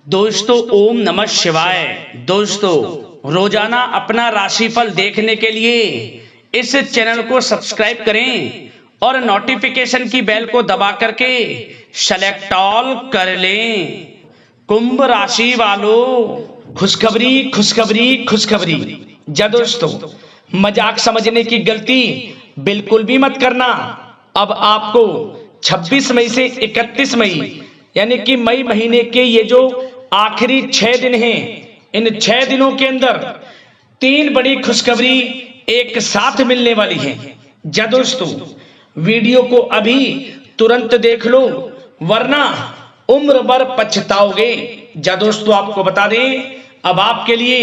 दोस्तों ओम नमः शिवाय। दोस्तों रोजाना अपना राशिफल देखने के लिए इस चैनल को सब्सक्राइब करें और नोटिफिकेशन की बेल को दबा करके सेलेक्ट ऑल कर लें। कुंभ राशि वालों, खुशखबरी खुशखबरी खुशखबरी। जा दोस्तों, मजाक समझने की गलती बिल्कुल भी मत करना। अब आपको 26 मई से 31 मई यानी कि मई महीने के ये जो आखिरी 6 दिन हैं, इन 6 दिनों के अंदर 3 बड़ी खुशखबरी एक साथ मिलने वाली है। जा दोस्तों, वीडियो को अभी तुरंत देख लो वरना उम्र भर पछताओगे। जा दोस्तों, आपको बता दें अब आपके लिए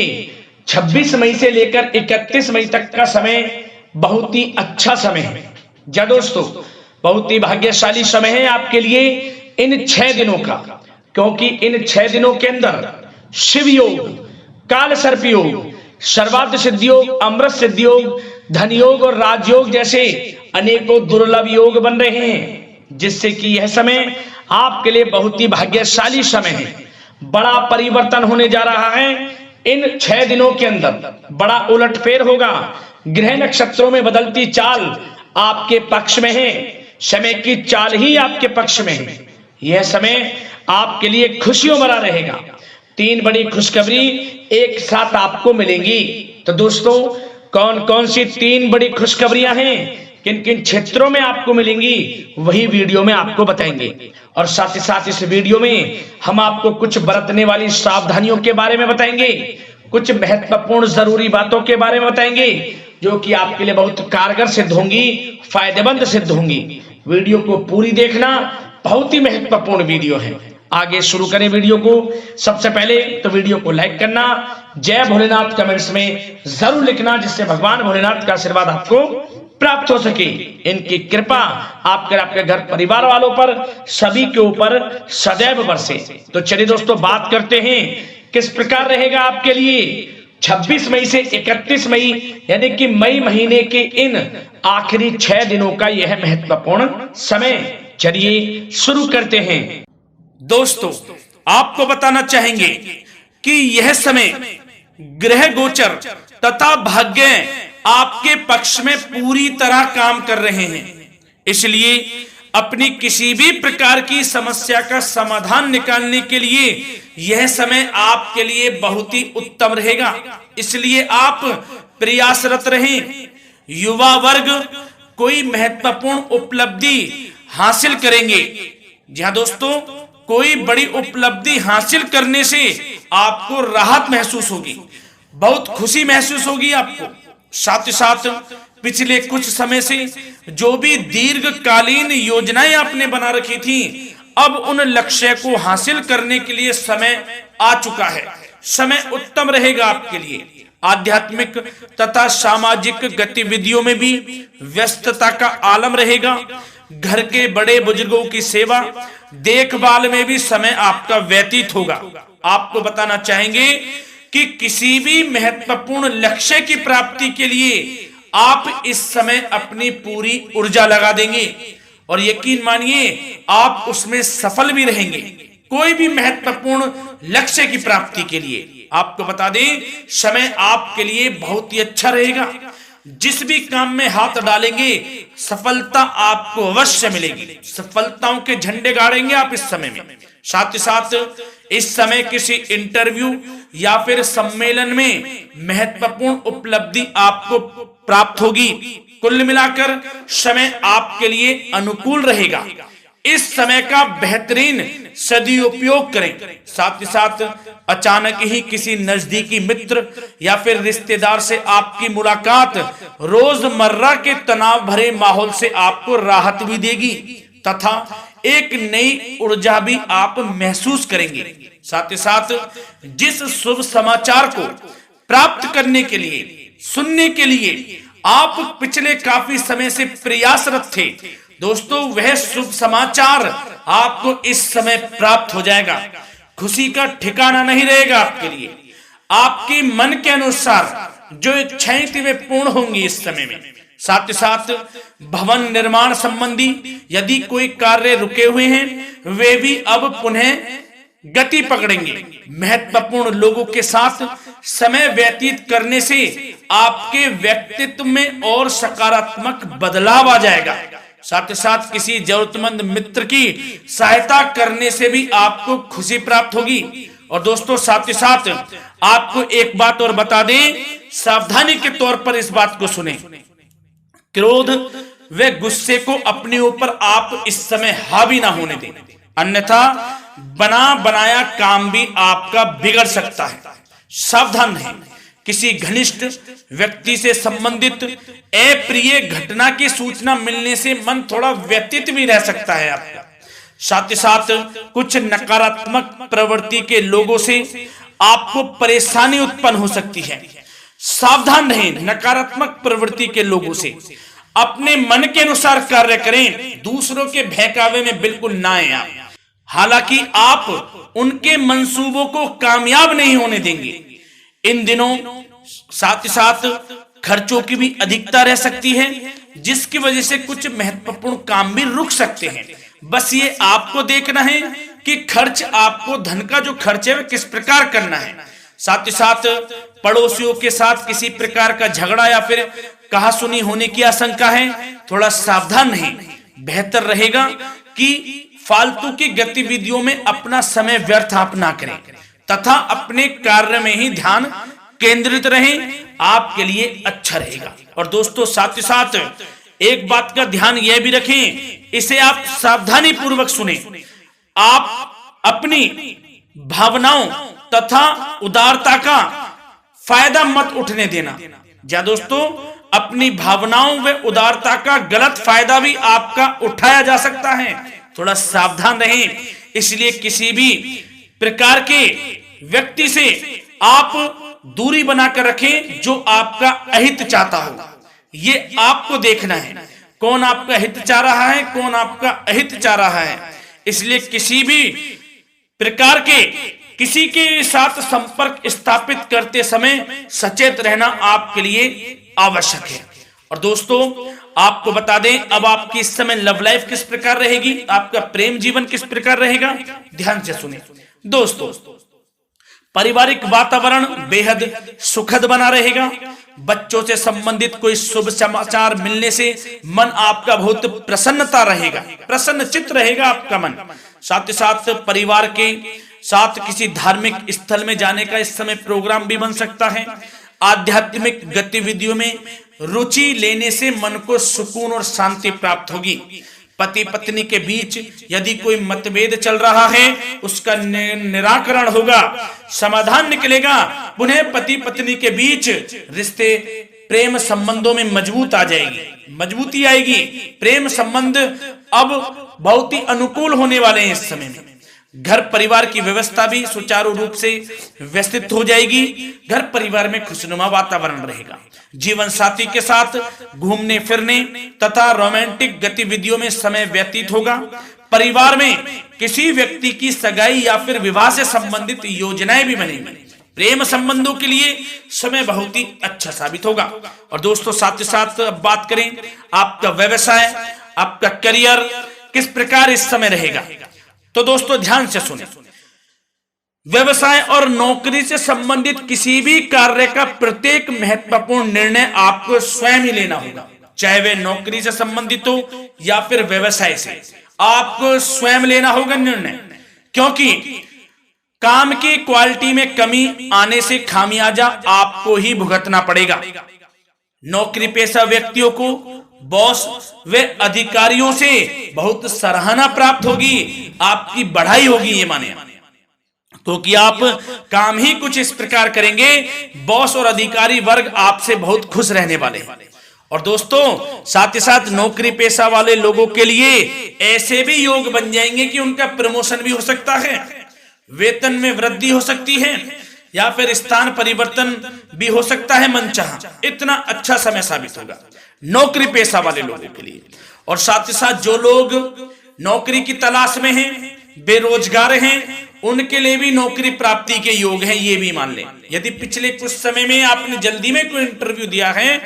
26 मई से लेकर 31 मई तक का समय बहुत ही अच्छा समय है। जा दोस्तों, बहुत ही भाग्यशाली समय है आपके लिए इन 6 दिनों का, क्योंकि इन 6 दिनों के अंदर शिव योग, काल सर्प योग, सर्वार्थ सिद्धि योग, अमृत सिद्धि योग, धन योग और राजयोग जैसे अनेकों दुर्लभ योग बन रहे हैं, जिससे कि यह समय आपके लिए बहुत ही भाग्यशाली समय है। बड़ा परिवर्तन होने जा रहा है इन 6 दिनों के अंदर, बड़ा उलटफेर होगा। ग्रह नक्षत्रों में बदलती चाल आपके पक्ष में है, समय की चाल ही आपके पक्ष में है। यह समय आपके लिए खुशियों भरा रहेगा। 3 बड़ी खुशखबरी एक साथ आपको मिलेंगी। तो दोस्तों, कौन कौन सी 3 बड़ी खुशखबरियां हैं, किन किन क्षेत्रों में आपको मिलेंगी, वही वीडियो में आपको बताएंगे। और साथ ही साथ इस वीडियो में हम आपको कुछ बरतने वाली सावधानियों के बारे में बताएंगे, कुछ महत्वपूर्ण जरूरी बातों के बारे में बताएंगे जो कि आपके लिए बहुत कारगर सिद्ध होंगी, फायदेमंद सिद्ध होंगी। वीडियो को पूरी देखना, बहुत ही महत्वपूर्ण वीडियो है। आगे शुरू करें वीडियो को। सबसे पहले तो वीडियो को लाइक करना, जय भोलेनाथ कमेंट्स में जरूर लिखना, जिससे भगवान भोलेनाथ का आशीर्वाद आपको प्राप्त हो सके। इनकी कृपा आपके घर परिवार वालों पर, सभी के ऊपर सदैव बरसे। तो चलिए दोस्तों, बात करते हैं किस प्रकार रहेगा आपके लिए 26 मई से 31 मई यानी कि मई महीने के इन आखिरी 6 दिनों का यह महत्वपूर्ण समय। चलिए शुरू करते हैं। दोस्तों, आपको बताना चाहेंगे कि यह समय ग्रह गोचर तथा भाग्य आपके पक्ष में पूरी तरह काम कर रहे हैं। इसलिए अपनी किसी भी प्रकार की समस्या का समाधान निकालने के लिए यह समय आपके लिए बहुत ही उत्तम रहेगा। इसलिए आप प्रयासरत रहें। युवा वर्ग कोई महत्वपूर्ण उपलब्धि हासिल करेंगे। जी हाँ दोस्तों, कोई बड़ी उपलब्धि हासिल करने से आपको राहत महसूस होगी, बहुत खुशी महसूस होगी आपको। साथ ही साथ पिछले कुछ समय से जो भी दीर्घकालीन योजनाएं आपने बना रखी थी, अब उन लक्ष्य को हासिल करने के लिए समय आ चुका है। समय उत्तम रहेगा आपके लिए। आध्यात्मिक तथा सामाजिक गतिविधियों में भी व्यस्तता का आलम रहेगा। घर के बड़े बुजुर्गों की सेवा देखभाल में भी समय आपका व्यतीत होगा। आपको बताना चाहेंगे कि किसी भी महत्वपूर्ण लक्ष्य की प्राप्ति के लिए आप इस समय अपनी पूरी ऊर्जा लगा देंगे और यकीन मानिए आप उसमें सफल भी रहेंगे। कोई भी महत्वपूर्ण लक्ष्य की प्राप्ति के लिए आपको बता दें, समय आपके लिए बहुत ही अच्छा रहेगा। जिस भी काम में हाथ डालेंगे सफलता आपको अवश्य मिलेगी। सफलताओं के झंडे गाड़ेंगे आप इस समय में। साथ ही साथ इस समय किसी इंटरव्यू या फिर सम्मेलन में महत्वपूर्ण उपलब्धि आपको प्राप्त होगी। कुल मिलाकर समय आपके लिए अनुकूल रहेगा। इस समय का बेहतरीन सदुपयोग करें। साथ ही साथ अचानक ही किसी नजदीकी मित्र या फिर रिश्तेदार से आपकी मुलाकात रोजमर्रा के तनाव भरे माहौल से आपको राहत भी देगी तथा एक नई ऊर्जा भी आप महसूस करेंगे। साथ ही साथ जिस शुभ समाचार को प्राप्त करने के लिए, सुनने के लिए आप पिछले काफी समय से प्रयासरत थे दोस्तों, वह शुभ समाचार आपको इस समय प्राप्त हो जाएगा। खुशी का ठिकाना नहीं रहेगा आपके लिए। आपके मन के अनुसार जो इच्छाएं थी वे पूर्ण होंगी इस समय में। साथ ही साथ भवन निर्माण संबंधी यदि कोई कार्य रुके हुए हैं वे भी अब पुनः गति पकड़ेंगे। महत्वपूर्ण लोगों के साथ समय व्यतीत करने से आपके व्यक्तित्व में और सकारात्मक बदलाव आ जाएगा। साथ ही साथ किसी जरूरतमंद मित्र की सहायता करने से भी आपको खुशी प्राप्त होगी। और दोस्तों साथ ही साथ आपको एक बात और बता दें, सावधानी के तौर पर इस बात को सुने। क्रोध व गुस्से को अपने ऊपर आप इस समय हावी ना होने दें, अन्यथा बना बनाया काम भी आपका बिगड़ सकता है। सावधान रहें। किसी घनिष्ठ व्यक्ति से संबंधित अप्रिय घटना की सूचना मिलने से मन थोड़ा व्यतीत भी रह सकता है आपका। साथ ही साथ कुछ नकारात्मक प्रवृत्ति के लोगों से आपको परेशानी उत्पन्न हो सकती है। सावधान रहें नकारात्मक प्रवृत्ति के लोगों से। अपने मन के अनुसार कार्य करें, दूसरों के बहकावे में बिल्कुल ना आए आप। हालांकि आप उनके मंसूबों को कामयाब नहीं होने देंगे। इन दिनों साथ ही साथ खर्चों की भी अधिकता रह सकती है, जिसकी वजह से कुछ महत्वपूर्ण काम भी रुक सकते हैं। बस ये आपको देखना है कि खर्च, आपको धन का जो खर्च है वह किस प्रकार करना है। साथ ही साथ पड़ोसियों के साथ किसी प्रकार का झगड़ा या फिर कहासुनी होने की आशंका है, थोड़ा सावधान रहें। बेहतर रहेगा कि फालतू की गतिविधियों में अपना समय व्यर्थ आप ना करें तथा अपने कार्य में ही ध्यान केंद्रित रहें, आपके लिए अच्छा रहेगा। और दोस्तों साथ ही साथ एक बात का ध्यान यह भी रखें, इसे आप सावधानी पूर्वक सुने। आप अपनी भावनाओं तथा उदारता का फायदा मत उठने देना। या दोस्तों अपनी भावनाओं व उदारता का गलत फायदा भी आपका उठाया जा सकता है, थोड़ा सावधान रहें। इसलिए किसी भी प्रकार के व्यक्ति से आप दूरी बनाकर रखें जो आपका अहित चाहता हो। ये आपको देखना है, कौन आपका हित चाह रहा है, कौन आपका अहित चाह रहा है। इसलिए किसी भी प्रकार के किसी के साथ संपर्क स्थापित करते समय सचेत रहना आपके लिए आवश्यक है। और दोस्तों आपको बता दें, अब आपकी इस समय लव लाइफ किस प्रकार रहेगी, आपका प्रेम जीवन किस प्रकार रहेगा, ध्यान से सुने। दोस्तों पारिवारिक वातावरण बेहद सुखद बना रहेगा। बच्चों से संबंधित कोई शुभ समाचार मिलने से मन आपका बहुत प्रसन्नता रहेगा, प्रसन्न चित्त रहेगा आपका मन। साथ ही साथ परिवार के साथ किसी धार्मिक स्थल में जाने का इस समय प्रोग्राम भी बन सकता है। आध्यात्मिक गतिविधियों में रुचि लेने से मन को सुकून और शांति प्राप्त होगी। पति पत्नी के बीच यदि कोई मतभेद चल रहा है उसका निराकरण होगा, समाधान निकलेगा। पुनः पति पत्नी के बीच रिश्ते प्रेम संबंधों में मजबूत आ जाएगी, मजबूती आएगी। प्रेम संबंध अब बहुत ही अनुकूल होने वाले हैं इस समय में। घर परिवार की व्यवस्था भी सुचारू रूप से व्यवस्थित हो जाएगी। घर परिवार में खुशनुमा वातावरण रहेगा। जीवन साथी के साथ घूमने फिरने तथा रोमांटिक गतिविधियों में समय व्यतीत होगा। परिवार में किसी व्यक्ति की सगाई या फिर विवाह से संबंधित योजनाएं भी बनेंगी। प्रेम संबंधों के लिए समय बहुत ही अच्छा साबित होगा। और दोस्तों साथ ही साथ बात करें आपका व्यवसाय, आपका करियर किस प्रकार इस समय रहेगा, तो दोस्तों ध्यान से सुने। व्यवसाय और नौकरी से संबंधित किसी भी कार्य का प्रत्येक महत्वपूर्ण निर्णय आपको स्वयं ही लेना होगा, चाहे वह नौकरी से संबंधित हो या फिर व्यवसाय से। आपको स्वयं लेना होगा निर्णय, क्योंकि काम की क्वालिटी में कमी आने से खामियाजा आपको ही भुगतना पड़ेगा। नौकरी पेशा व्यक्तियों को बॉस व अधिकारियों से बहुत सराहना प्राप्त होगी, आपकी बढ़ाई होगी, ये माने, क्योंकि आप काम ही कुछ इस प्रकार करेंगे, बॉस और अधिकारी वर्ग आपसे बहुत खुश रहने वाले हैं। और दोस्तों साथ ही साथ नौकरी पेशा वाले लोगों के लिए ऐसे भी योग बन जाएंगे कि उनका प्रमोशन भी हो सकता है, वेतन में वृद्धि हो सकती है या फिर स्थान परिवर्तन भी हो सकता है मनचाहा। इतना अच्छा समय साबित होगा नौकरी पेशा वाले लोगों के लिए। और साथ ही साथ जो लोग नौकरी की तलाश में हैं, बेरोजगार हैं, उनके लिए भी नौकरी प्राप्ति के योग हैं, ये भी मान लें। यदि पिछले कुछ समय में आपने जल्दी में कोई इंटरव्यू दिया है,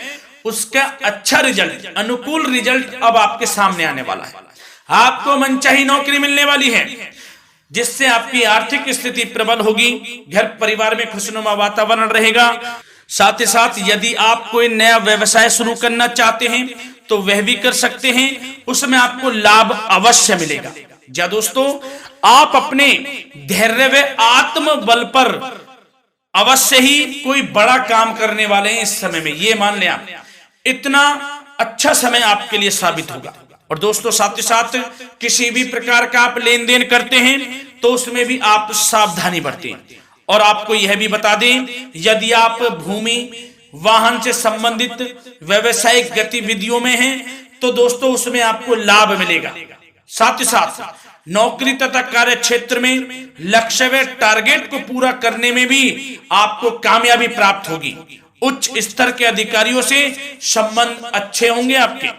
उसका अच्छा रिजल्ट, अनुकूल रिजल्ट अब आपके सामने आने वाला है। आपको मनचाही नौकरी मिलने वाली है। जिससे आपकी आर्थिक स्थिति प्रबल होगी, घर परिवार में खुशनुमा वातावरण रहेगा। साथ ही साथ यदि आप कोई नया व्यवसाय शुरू करना चाहते हैं तो वह भी कर सकते हैं, उसमें आपको लाभ अवश्य मिलेगा। या दोस्तों, आप अपने धैर्य व आत्मबल पर अवश्य ही कोई बड़ा काम करने वाले हैं इस समय में, ये मान लें आप। इतना अच्छा समय आपके लिए साबित होगा। और दोस्तों, साथ ही साथ किसी भी प्रकार का आप लेन देन करते हैं तो उसमें भी आप सावधानी बरतें। और आपको यह भी बता दें, यदि आप भूमि वाहन से संबंधित व्यवसायिक गतिविधियों में हैं तो दोस्तों उसमें आपको लाभ मिलेगा। साथ ही साथ नौकरी तथा कार्य क्षेत्र में लक्ष्य व टारगेट को पूरा करने में भी आपको कामयाबी प्राप्त होगी। उच्च स्तर के अधिकारियों से संबंध अच्छे होंगे आपके।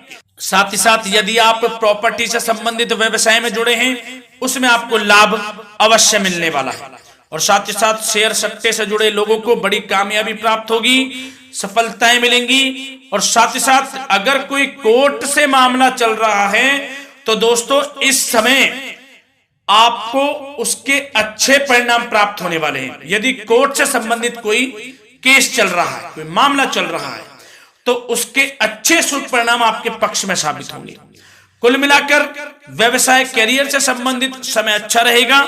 साथ ही साथ यदि आप प्रॉपर्टी से संबंधित व्यवसाय में जुड़े हैं उसमें आपको लाभ अवश्य मिलने वाला है। और साथ ही साथ शेयर सट्टे से जुड़े लोगों को बड़ी कामयाबी प्राप्त होगी, सफलताएं मिलेंगी। और साथ ही साथ अगर कोई कोर्ट से मामला चल रहा है तो दोस्तों इस समय आपको उसके अच्छे परिणाम प्राप्त होने वाले हैं। यदि कोर्ट से संबंधित कोई केस चल रहा है, कोई मामला चल रहा है, तो उसके अच्छे शुभ परिणाम आपके पक्ष में साबित होंगे। कुल मिलाकर व्यवसाय कैरियर से संबंधित समय अच्छा रहेगा,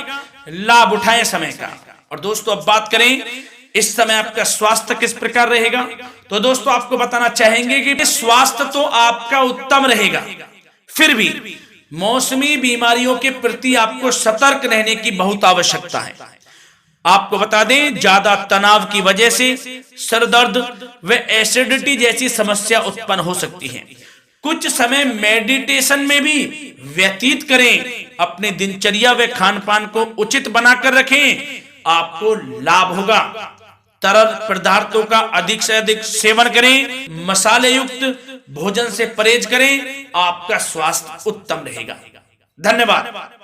लाभ उठाएं समय का। और दोस्तों, अब बात करें इस समय आपका स्वास्थ्य किस प्रकार रहेगा, तो दोस्तों आपको बताना चाहेंगे कि स्वास्थ्य तो आपका उत्तम रहेगा, फिर भी मौसमी बीमारियों के प्रति आपको सतर्क रहने की बहुत आवश्यकता है। आपको बता दें, ज्यादा तनाव की वजह से सर दर्द व एसिडिटी जैसी समस्या उत्पन्न हो सकती है। कुछ समय मेडिटेशन में भी व्यतीत करें, अपने दिनचर्या व खान पान को उचित बनाकर रखें, आपको लाभ होगा। तरल पदार्थों का अधिक से अधिक सेवन करें, मसाले युक्त भोजन से परहेज करें, आपका स्वास्थ्य उत्तम रहेगा। धन्यवाद।